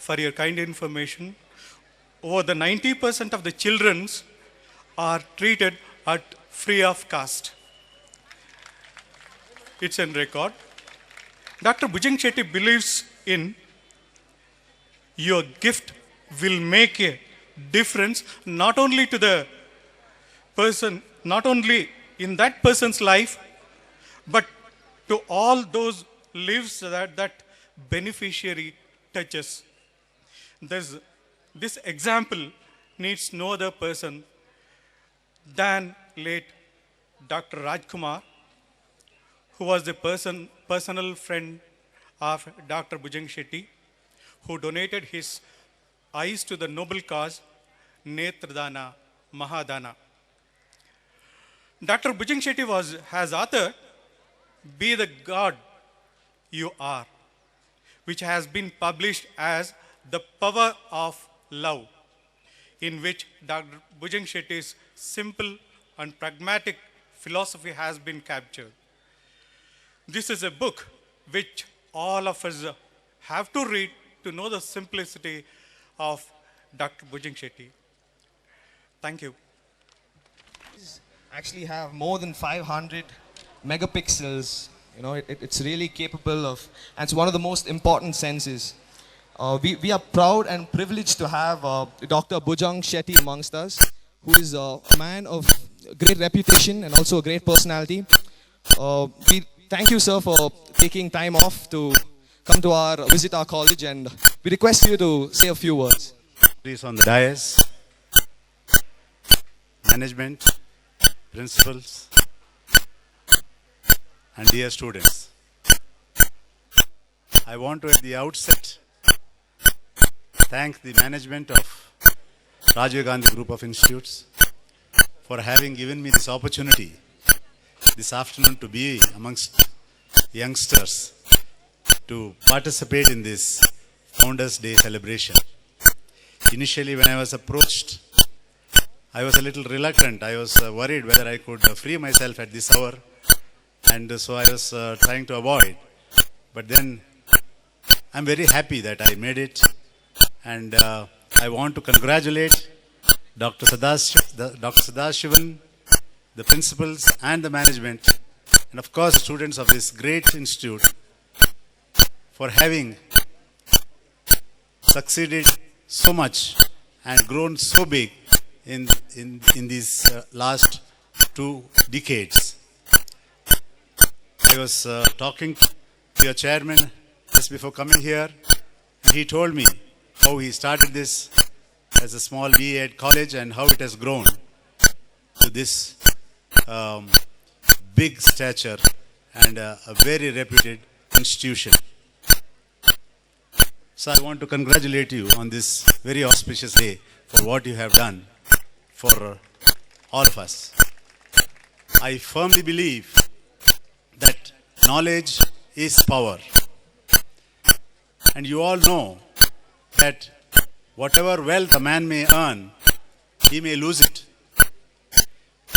for your kind information, over the 90% of the children are treated at free of cost. It's a record. Dr. Bhujang Shetty believes in your gift will make a difference not only to the person, not only in that person's life, but to all those lives that beneficiary touches. This example needs no other person than late Dr. Rajkumar, who was the personal friend of Dr. Bhujang Shetty, who donated his eyes to the noble cause, Netradana Mahadana. Dr. Bhujang Shetty has authored Be the God You Are, which has been published as The Power of Love, in which Dr. Bhujang Shetty's simple and pragmatic philosophy has been captured. This is a book which all of us have to read to know the simplicity of Dr. Bhujang Shetty. Thank you. Actually have more than 500 megapixels. You know, it's really capable of, and it's one of the most important senses. We are proud and privileged to have Dr. Bhujang Shetty amongst us, who is a man of great reputation and also a great personality. We thank you, sir, for taking time off to come to visit our college, and we request you to say a few words. Please, on the dais, management, principals, and dear students. I want to at the outset thank the management of Rajiv Gandhi Group of Institutes for having given me this opportunity this afternoon to be amongst youngsters to participate in this Founders Day celebration. Initially, when I was approached, I was a little reluctant. I was worried whether I could free myself at this hour, and so I was trying to avoid. But then I'm very happy that I made it, and I want to congratulate Dr. Sadashivan, the principals and the management, and of course students of this great institute for having succeeded so much and grown so big in these last 2 decades. I was talking to your chairman just before coming here, and he told me how he started this as a small BA at college and how it has grown to this big stature and a very reputed institution. So I want to congratulate you on this very auspicious day for what you have done for all of us. I firmly believe that knowledge is power. And you all know that whatever wealth a man may earn, he may lose it.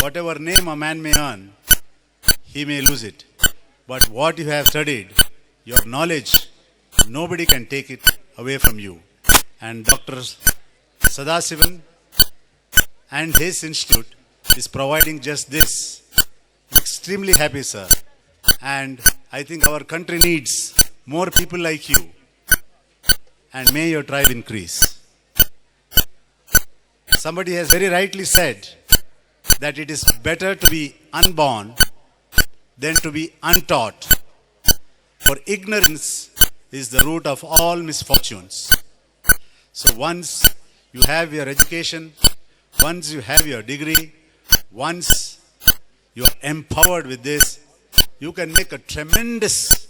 Whatever name a man may earn, he may lose it. But what you have studied, your knowledge, nobody can take it away from you. And Dr. Sadasivan and his institute is providing just this. Extremely happy, sir. And I think our country needs more people like you. And may your tribe increase. Somebody has very rightly said that it is better to be unborn than to be untaught. For ignorance is the root of all misfortunes. So once you have your education, once you have your degree, once you are empowered with this, you can make a tremendous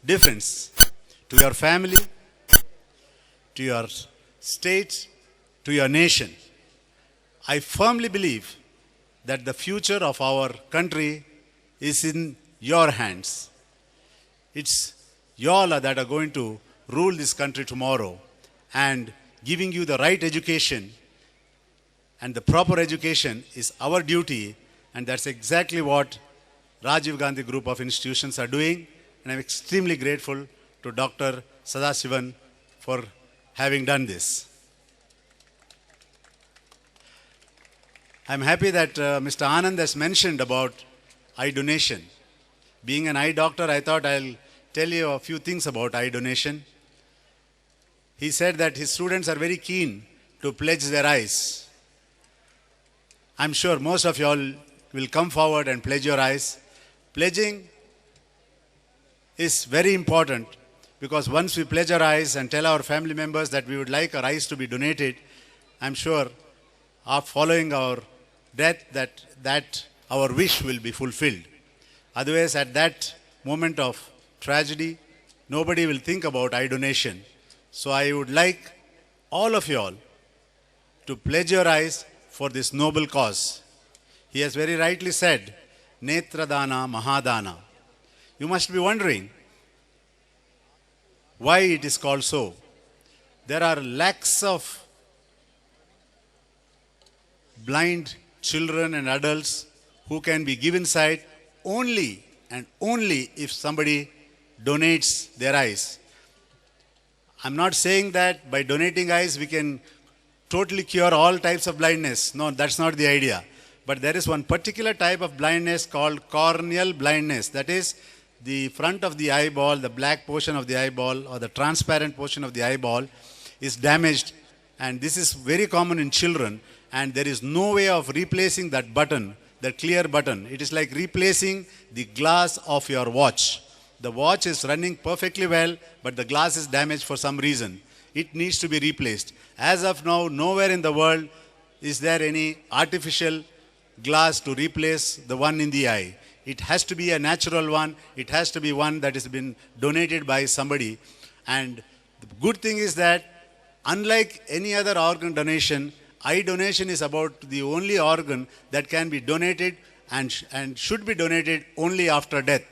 difference to your family, to your state, to your nation. I firmly believe that the future of our country is in your hands. It's you all that are going to rule this country tomorrow, and giving you the right education and the proper education is our duty, and that's exactly what Rajiv Gandhi Group of Institutions are doing. And I'm extremely grateful to Dr. Sadasivan for having done this. I'm happy that Mr. Anand has mentioned about eye donation. Being an eye doctor, I thought I'll tell you a few things about eye donation. He said that his students are very keen to pledge their eyes. I'm sure most of you all will come forward and pledge your eyes. Pledging is very important because once we pledge our eyes and tell our family members that we would like our eyes to be donated, I'm sure following our death that our wish will be fulfilled. Otherwise, at that moment of tragedy, nobody will think about eye donation. So I would like all of you all to pledge your eyes for this noble cause. He has very rightly said, Netradana Mahadana. You must be wondering why it is called so. There are lakhs of blind children and adults who can be given sight only and only if somebody donates their eyes. I'm not saying that by donating eyes we can totally cure all types of blindness. No, that's not the idea. But there is one particular type of blindness called corneal blindness. That is, the front of the eyeball, the black portion of the eyeball or the transparent portion of the eyeball is damaged, and this is very common in children, and there is no way of replacing that button, that clear button. It is like replacing the glass of your watch. The watch is running perfectly well, but the glass is damaged for some reason. It needs to be replaced. As of now, nowhere in the world is there any artificial glass to replace the one in the eye. It has to be a natural one. It has to be one that has been donated by somebody. And the good thing is that unlike any other organ donation, eye donation is about the only organ that can be donated and should be donated only after death.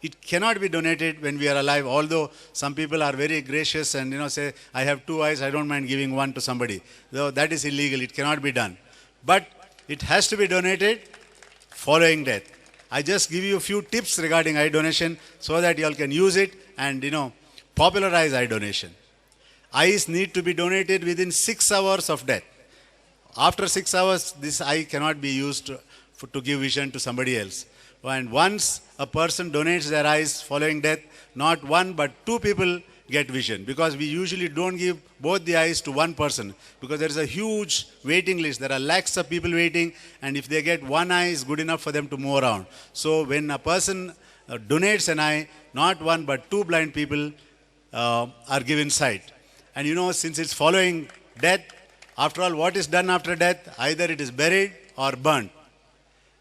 It cannot be donated when we are alive, although some people are very gracious and say, I have two eyes, I don't mind giving one to somebody. Though that is illegal, it cannot be done. But it has to be donated following death. I just give you a few tips regarding eye donation so that you all can use it and popularize eye donation. Eyes need to be donated within 6 hours of death. After 6 hours, this eye cannot be used to give vision to somebody else. And once a person donates their eyes following death, not one but two people get vision, because we usually don't give both the eyes to one person because there is a huge waiting list. There are lakhs of people waiting, and if they get one eye, is good enough for them to move around. So when a person donates an eye, not one but two blind people are given sight. And since it's following death, after all, what is done after death? Either it is buried or burnt.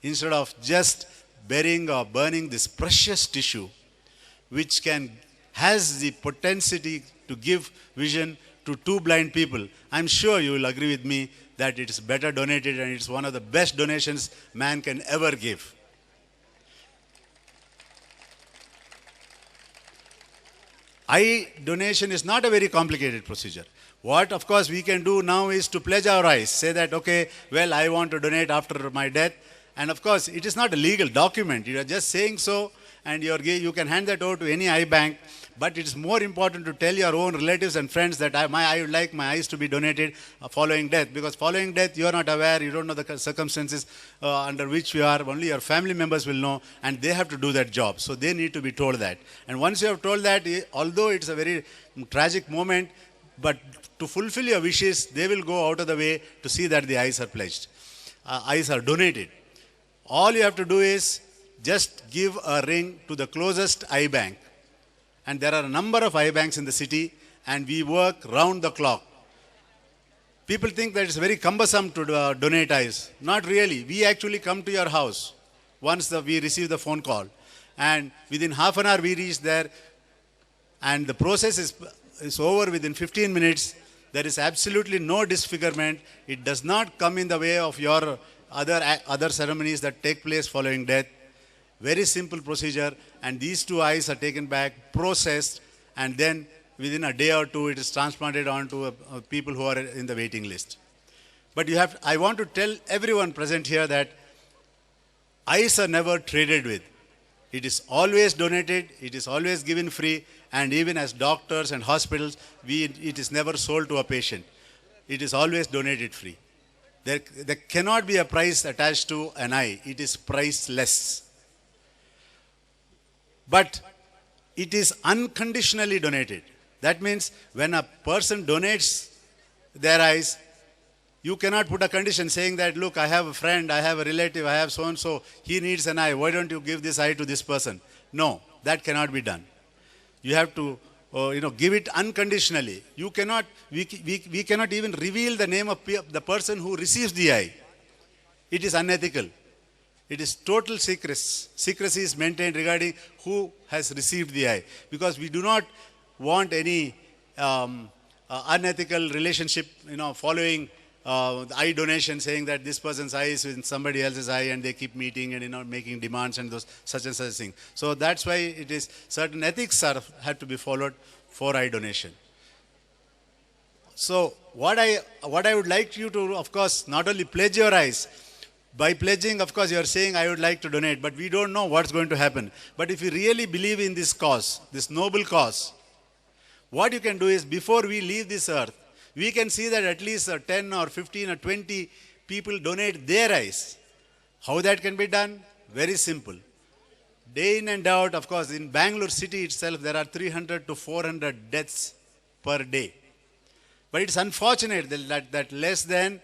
Instead of just burying or burning this precious tissue, which has the potentiality to give vision to two blind people, I'm sure you will agree with me that it is better donated, and it's one of the best donations man can ever give. Eye donation is not a very complicated procedure. What, of course, we can do now is to pledge our eyes. Say that, okay, well, I want to donate after my death. And of course, it is not a legal document. You are just saying so, and you can hand that over to any eye bank. But it is more important to tell your own relatives and friends that I would like my eyes to be donated following death. Because following death, you are not aware, you don't know the circumstances under which you are. Only your family members will know, and they have to do that job. So they need to be told that. And once you have told that, although it's a very tragic moment, but to fulfill your wishes, they will go out of the way to see that the eyes are pledged. Eyes are donated. All you have to do is just give a ring to the closest eye bank. And there are a number of eye banks in the city, and we work round the clock. People think that it's very cumbersome to donate eyes. Not really. We actually come to your house once we receive the phone call. And within half an hour we reach there, and the process is over within 15 minutes. There is absolutely no disfigurement. It does not come in the way of your other ceremonies that take place following death. Very simple procedure, and these two eyes are taken back, processed, and then within a day or two it is transplanted onto people who are in the waiting list. But I want to tell everyone present here that eyes are never traded with. It is always donated, it is always given free, And even as doctors and hospitals, it is never sold to a patient. It is always donated free. There cannot be a price attached to an eye. It is priceless. But it is unconditionally donated. That means when a person donates their eyes, you cannot put a condition saying that, look, I have a friend, I have a relative, I have so-and-so, he needs an eye. Why don't you give this eye to this person? No, that cannot be done. You have to give it unconditionally. You cannot, we cannot even reveal the name of the person who receives the eye. It is unethical. It is total secrecy. Secrecy is maintained regarding who has received the eye. Because we do not want any unethical relationship, following the eye donation, saying that this person's eye is in somebody else's eye and they keep meeting and making demands and those such and such things. So that's why it is certain ethics have to be followed for eye donation. So what I would like you to, of course, not only pledge your eyes. By pledging, of course, you are saying, I would like to donate, but we don't know what's going to happen. But if you really believe in this cause, this noble cause, what you can do is, before we leave this earth, we can see that at least 10 or 15 or 20 people donate their eyes. How that can be done? Very simple. Day in and out, of course, in Bangalore city itself, there are 300 to 400 deaths per day. But it's unfortunate that less than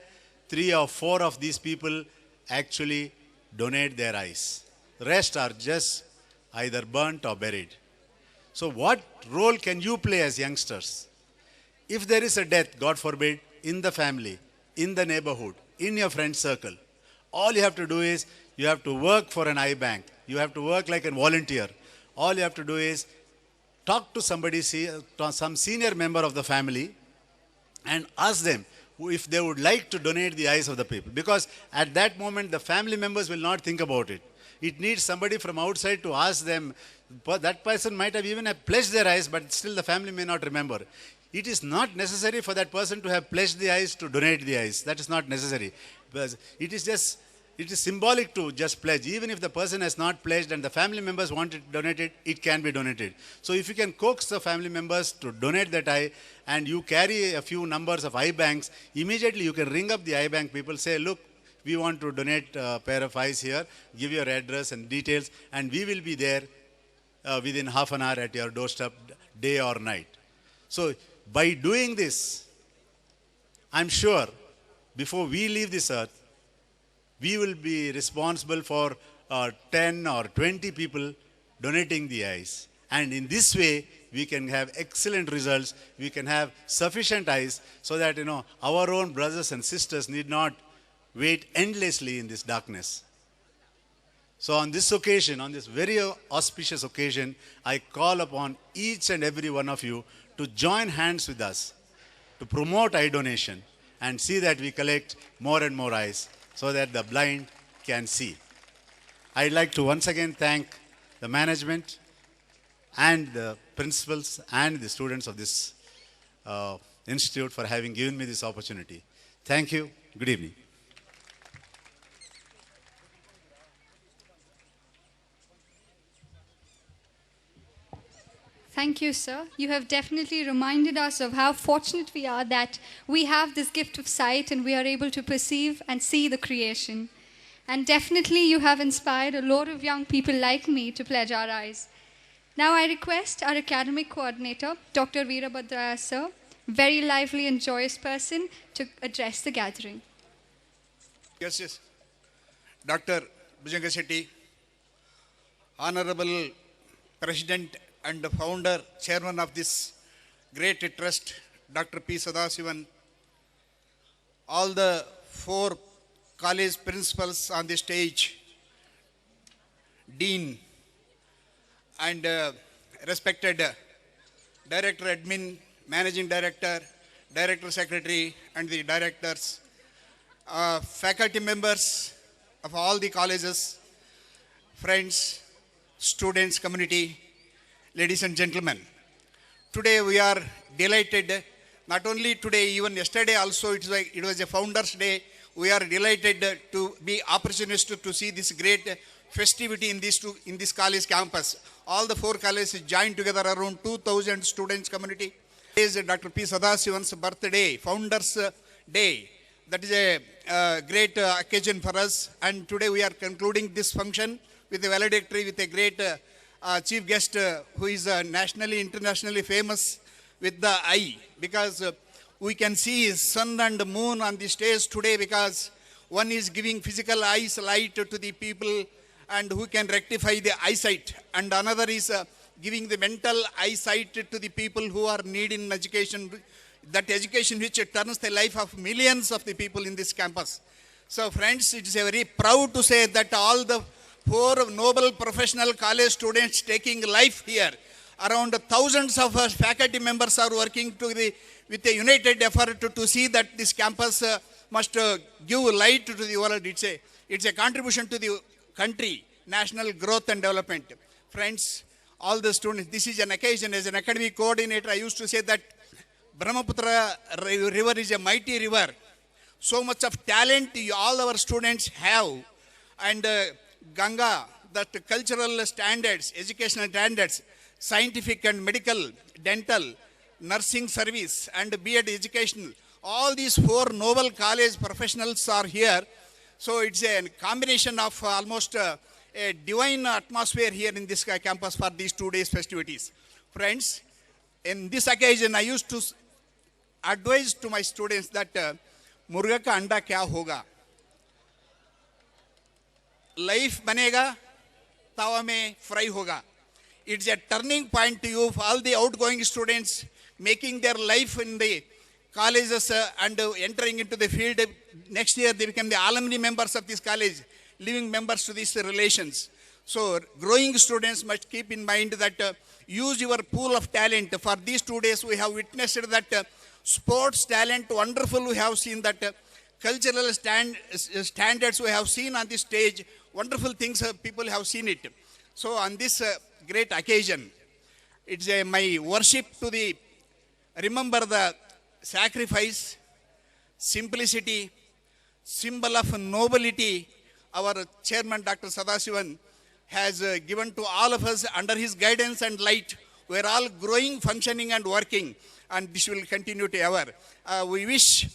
3 or 4 of these people actually donate their eyes. Rest are just either burnt or buried. So what role can you play as youngsters? If there is a death, God forbid, in the family, in the neighborhood, in your friend circle, all you have to do is, you have to work for an eye bank. You have to work like a volunteer. All you have to do is talk to somebody, some senior member of the family, and ask them if they would like to donate the eyes of the people. Because at that moment, the family members will not think about it. It needs somebody from outside to ask them. That person might have even pledged their eyes, but still the family may not remember. It is not necessary for that person to have pledged the eyes to donate the eyes. That is not necessary. Because it is symbolic to just pledge. Even if the person has not pledged and the family members want it donated, it can be donated. So if you can coax the family members to donate that eye, and you carry a few numbers of eye banks, immediately you can ring up the eye bank people, say, look, we want to donate a pair of eyes here, give your address and details, and we will be there within half an hour at your doorstep, day or night. So by doing this, I'm sure before we leave this earth, we will be responsible for 10 or 20 people donating the eyes. And in this way, we can have excellent results. We can have sufficient eyes so that, our own brothers and sisters need not wait endlessly in this darkness. So on this occasion, on this very auspicious occasion, I call upon each and every one of you to join hands with us to promote eye donation and see that we collect more and more eyes so that the blind can see. I'd like to once again thank the management and the principals and the students of this institute for having given me this opportunity. Thank you. Good evening. Thank you, sir. You have definitely reminded us of how fortunate we are that we have this gift of sight and we are able to perceive and see the creation. And definitely you have inspired a lot of young people like me to pledge our eyes. Now I request our academic coordinator, Dr. Veerabhadraya sir, very lively and joyous person, to address the gathering. Yes. Dr. Bhujanga Shetty, Honorable President and Founder, Chairman of this great trust, Dr. P. Sadasivan, all the 4 college principals on the stage, Dean, and respected Director Admin, Managing Director, Director Secretary, and the directors, faculty members of all the colleges, friends, students, community, ladies and gentlemen. Today we are delighted, not only today, even yesterday also it was a Founders Day. We are delighted to be opportunists to see this great festivity in this college campus. All the four colleges joined together around 2,000 students community. It is Dr. P. Sadasivan's birthday, Founders Day. That is a great occasion for us. And today we are concluding this function with a valedictory with a great chief guest who is nationally, internationally famous with the eye. Because we can see sun and moon on the stage today, because one is giving physical eyes light to the people and who can rectify the eyesight, and another is giving the mental eyesight to the people who are needing education, that education which turns the life of millions of the people in this campus. So friends, it is a very proud to say that all the four noble professional college students taking life here, around thousands of faculty members are working with a united effort to see that this campus must give light to the world. It's a contribution to the country, national growth and development. Friends, all the students, this is an occasion. As an academic coordinator, I used to say that Brahmaputra river is a mighty river. So much of talent all our students have. And Ganga, that cultural standards, educational standards, scientific and medical, dental, nursing service, and B.Ed education, all these four noble college professionals are here. So it's a combination of almost a divine atmosphere here in this campus for these 2 days festivities. Friends, in this occasion, I used to advise to my students that मुर्गा का अंडा क्या होगा, life बनेगा तावा में fry होगा. It's a turning point to you for all the outgoing students making their life in the colleges and entering into the field. Next year they become the alumni members of this college, living members to these relations. So growing students must keep in mind that use your pool of talent. For these 2 days we have witnessed that sports talent, wonderful. We have seen that cultural standards we have seen on this stage, wonderful things people have seen it. So on this great occasion, it's my worship to remember the sacrifice, simplicity, symbol of nobility our chairman Dr. Sadasivan has given to all of us. Under his guidance and light, we are all growing, functioning and working, and this will continue to ever. We wish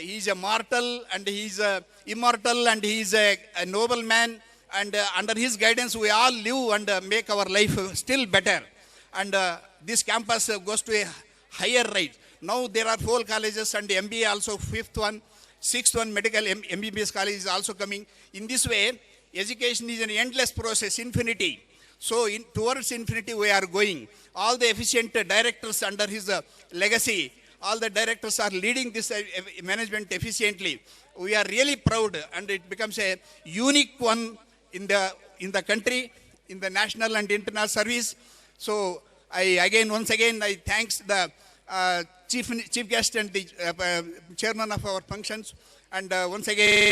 he is a mortal and he is immortal and he is a noble man, and under his guidance we all live and make our life still better. And this campus goes to a higher rate. Now there are 4 colleges and MBA also, 5th one, 6th one, medical MBBS college is also coming. In this way, education is an endless process, infinity. So towards infinity we are going. All the efficient directors under his legacy, all the directors are leading this management efficiently. We are really proud, and it becomes a unique one in the country, in the national and international service. So once again I thanks the chief guest and the chairman of our functions, and once again